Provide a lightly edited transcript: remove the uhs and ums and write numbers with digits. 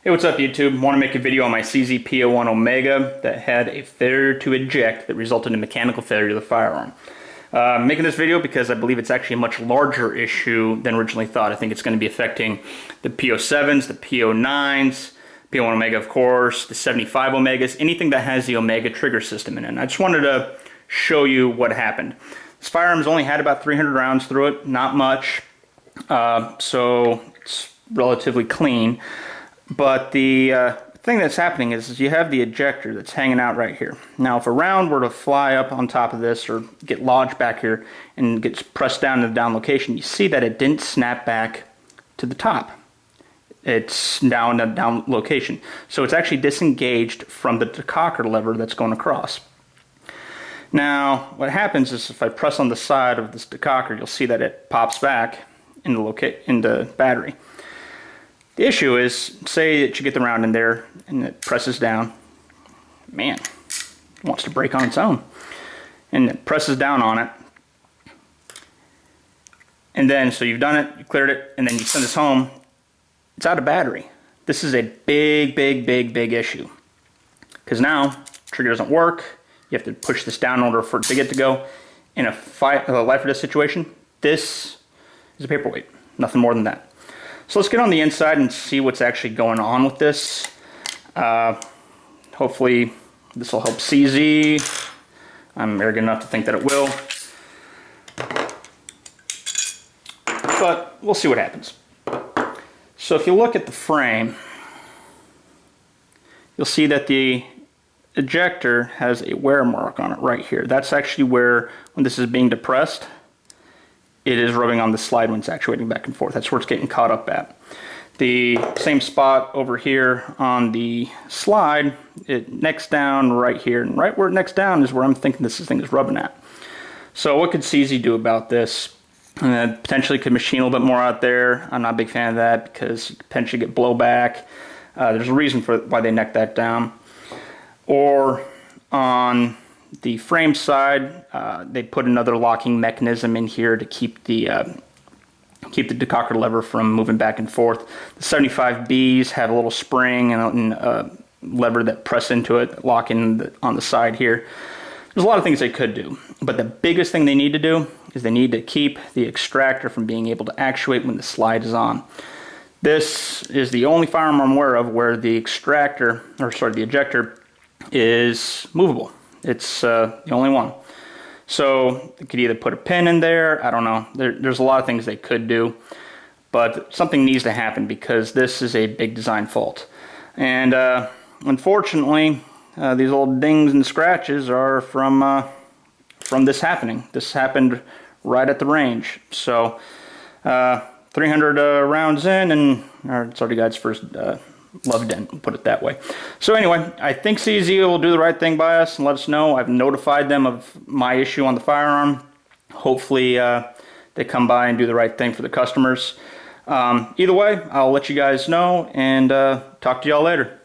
Hey, what's up YouTube? I want to make a video on my CZ P-01 Omega that had a failure to eject that resulted in mechanical failure of the firearm. I'm making this video because I believe it's actually a much larger issue than originally thought. I think it's going to be affecting the P-07s, the P-09s, P-01 Omega of course, the 75 Omegas, anything that has the Omega trigger system in it. And I just wanted to show you what happened. This firearm's only had about 300 rounds through it, not much, so it's relatively clean. But the thing that's happening is you have the ejector that's hanging out right here. Now, if a round were to fly up on top of this or get lodged back here and gets pressed down to the down location, you see that it didn't snap back to the top. It's down in the down location. So it's actually disengaged from the decocker lever that's going across. Now, what happens is if I press on the side of this decocker, you'll see that it pops back in the battery. The issue is, say that you get the round in there and it presses down. Man, it wants to break on its own. And it presses down on it. And then, so you've done it, you cleared it, and then you send this home. It's out of battery. This is a big issue. Because now, trigger doesn't work. You have to push this down in order for it to get to go. In a life or death situation, this is a paperweight. Nothing more than that. So let's get on the inside and see what's actually going on with this. Hopefully this will help CZ. I'm arrogant enough to think that it will. But we'll see what happens. So if you look at the frame, you'll see that the ejector has a wear mark on it right here. That's actually where, when this is being depressed, it is rubbing on the slide when it's actuating back and forth. That's where it's getting caught up at. The same spot over here on the slide, it necks down right here, and right where it necks down is where I'm thinking this thing is rubbing at. So what could CZ do about this? Potentially could machine a little bit more out there. I'm not a big fan of that because you could potentially get blowback. There's a reason for why they neck that down. Or on the frame side, they put another locking mechanism in here to keep the decocker lever from moving back and forth. The 75Bs have a little spring and a lever that press into it, lock in on the side here. There's a lot of things they could do, but the biggest thing they need to do is they need to keep the extractor from being able to actuate when the slide is on. This is the only firearm I'm aware of where the the ejector is movable. It's the only one. So they could either put a pin in there, I don't know. There's a lot of things they could do, but something needs to happen because this is a big design fault. And unfortunately, these old dings and scratches are from this happening. This happened right at the range. So 300 rounds in, and it's already got its first love dent, we'll put it that way. So anyway, I think CZ will do the right thing by us and let us know. I've notified them of my issue on the firearm. Hopefully they come by and do the right thing for the customers. Either way, I'll let you guys know and talk to y'all later.